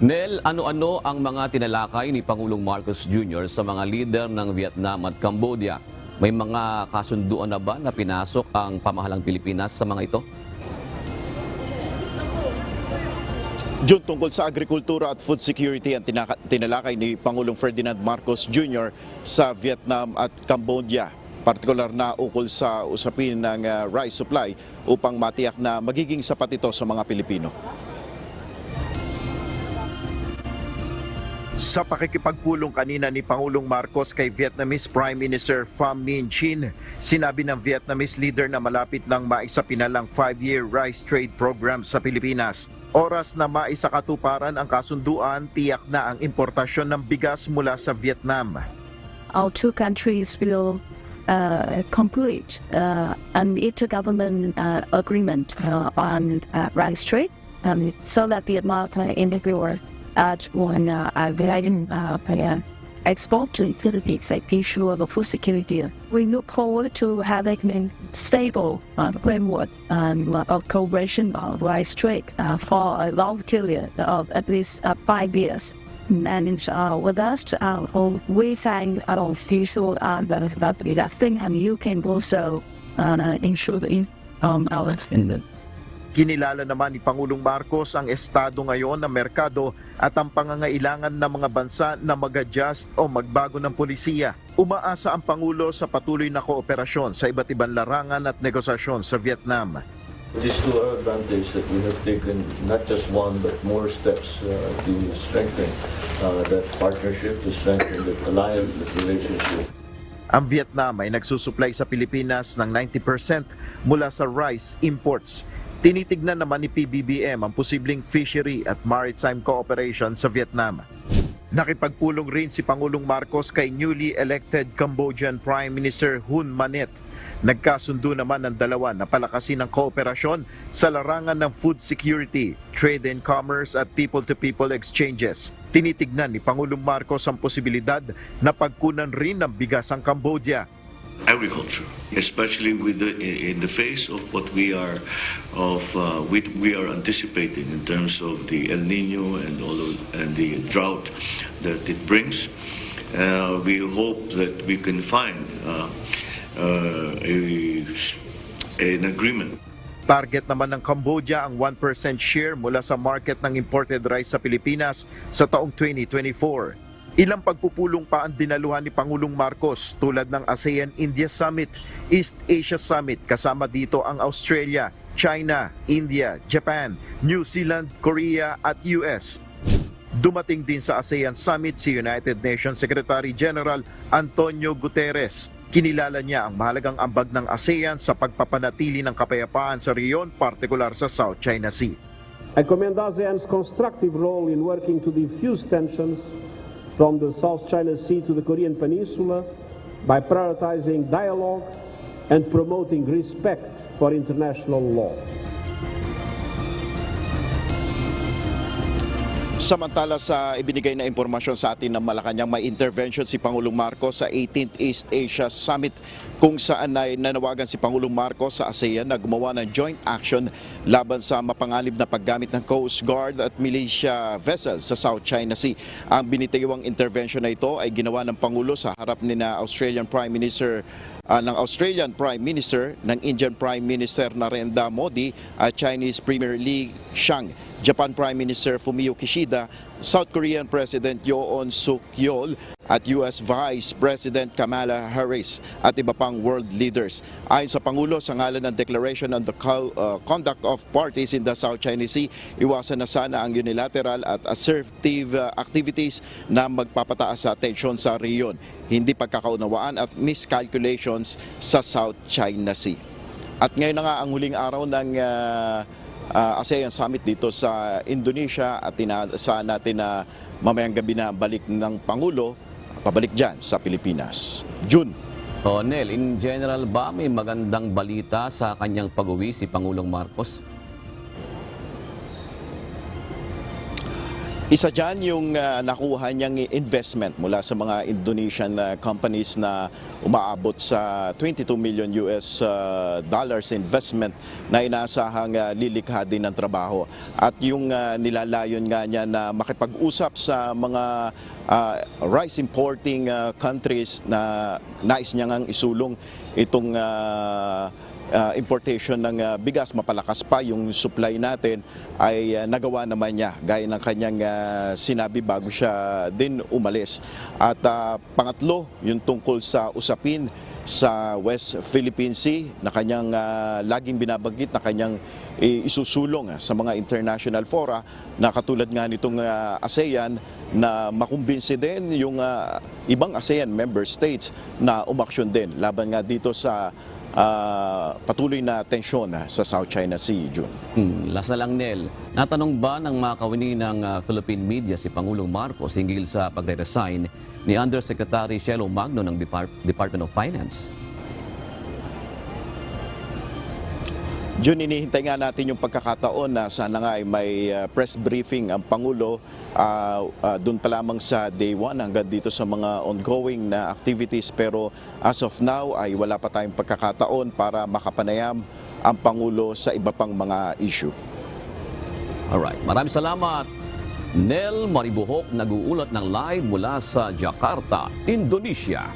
Nel, ano-ano ang mga tinalakay ni Pangulong Marcos Jr. sa mga lider ng Vietnam at Cambodia? May mga kasunduan na ba na pinasok ang pamahalang Pilipinas sa mga ito? Jun, tungkol sa agrikultura at food security ang tinalakay ni Pangulong Ferdinand Marcos Jr. sa Vietnam at Cambodia. Partikular na ukol sa usapin ng rice supply upang matiyak na magiging sapat ito sa mga Pilipino. Sa pakikipagpulong kanina ni Pangulong Marcos kay Vietnamese Prime Minister Pham Minh Chinh, sinabi ng Vietnamese leader na malapit nang maisapinalang 5-year rice trade program sa Pilipinas. Oras na maisakatuparan ang kasunduan, tiyak na ang importasyon ng bigas mula sa Vietnam. Our two countries will complete an intergovernment agreement on rice trade so that Vietnam can integrate at one export to the Philippines, like issue of food security. We look forward to having a stable framework of cooperation on rice trade for a long period of at least 5 years. And with that, we thank our official thing, and you can also ensure our Kinilala naman ni Pangulong Marcos ang estado ngayon ng merkado at ang pangangailangan ng mga bansa na mag-adjust o magbago ng polisiya. Umaasa ang Pangulo sa patuloy na kooperasyon sa iba't ibang larangan at negosasyon sa Vietnam. It is to our advantage that we have taken not just one but more steps to strengthen that partnership, to strengthen that alliance, that relationship. Ang Vietnam ay nagsusupply sa Pilipinas ng 90% mula sa rice imports. Tinitignan naman ni PBBM ang posibleng fishery at maritime cooperation sa Vietnam. Nakipagpulong rin si Pangulong Marcos kay newly elected Cambodian Prime Minister Hun Manet. Nagkasundo naman ng dalawa na palakasin ang kooperasyon sa larangan ng food security, trade and commerce at people-to-people exchanges. Tinitignan ni Pangulong Marcos ang posibilidad na pagkunan rin ng bigas ang Cambodia. Agriculture, especially in the face of what we are anticipating in terms of the El Nino and the drought that it brings. We hope that we can find an agreement. Target naman ng Cambodia ang 1% share mula sa market ng imported rice sa Pilipinas sa taong 2024. Ilang pagpupulong pa ang dinaluhan ni Pangulong Marcos tulad ng ASEAN-India Summit, East Asia Summit, kasama dito ang Australia, China, India, Japan, New Zealand, Korea at US. Dumating din sa ASEAN Summit si United Nations Secretary General Antonio Guterres. Kinilala niya ang mahalagang ambag ng ASEAN sa pagpapanatili ng kapayapaan sa rehiyon, partikular sa South China Sea. I commend ASEAN's constructive role in working to defuse tensions from the South China Sea to the Korean Peninsula by prioritizing dialogue and promoting respect for international law. Samantala sa ibinigay na impormasyon sa atin ng Malacanang, may intervention si Pangulong Marcos sa 18th East Asia Summit kung saan ay nanawagan si Pangulong Marcos sa ASEAN na gumawa ng joint action laban sa mapanganib na paggamit ng Coast Guard at militia vessels sa South China Sea. Ang binitiwang intervention na ito ay ginawa ng Pangulo sa harap ni na Australian Prime Minister ng Indian Prime Minister Narendra Modi at Chinese Premier Li Qiang, Japan Prime Minister Fumio Kishida, South Korean President Yoon Suk Yeol at US Vice President Kamala Harris at iba pang world leaders. Ayon sa Pangulo, sa ngalan ng Declaration on the Conduct of Parties in the South China Sea, iwasan na sana ang unilateral at assertive activities na magpapataas sa tensyon sa rehiyon, hindi pagkakaunawaan at miscalculations sa South China Sea. At ngayon na nga ang huling araw ng ASEAN Summit dito sa Indonesia at inaasahan natin na mamayang gabi na balik ng Pangulo, pabalik dyan sa Pilipinas. June. Nel, in general ba may magandang balita sa kanyang pag-uwi si Pangulong Marcos? Isa dyan yung nakuha niyang investment mula sa mga Indonesian companies na umaabot sa 22 million US dollars investment na inaasahang lilikha din ng trabaho. At yung nilalayon nga niya na makipag-usap sa mga rice importing countries na nais niya ngang isulong itong importation ng bigas, mapalakas pa yung supply natin, ay nagawa naman niya gaya ng kanyang sinabi bago siya din umalis. At pangatlo, yung tungkol sa usapin sa West Philippine Sea na kanyang laging binabanggit na kanyang isusulong sa mga international fora na katulad nga nitong ASEAN, na makumbinsi din yung ibang ASEAN member states na umaksyon din laban nga dito sa patuloy na tensyon sa South China Sea, June. Last na lang, Nel. Natanong ba ng mga kawani ng Philippine media si Pangulong Marcos hinggil sa pagre-resign ni Undersecretary Shelo Magno ng Department of Finance? June, inihintay nga natin yung pagkakataon na sana nga ay may press briefing ang Pangulo doon pa lamang sa day 1 hanggang dito sa mga ongoing na activities. Pero as of now ay wala pa tayong pagkakataon para makapanayam ang Pangulo sa iba pang mga issue. Alright, maraming salamat. Nel Maribuhok nag-uulat ng live mula sa Jakarta, Indonesia.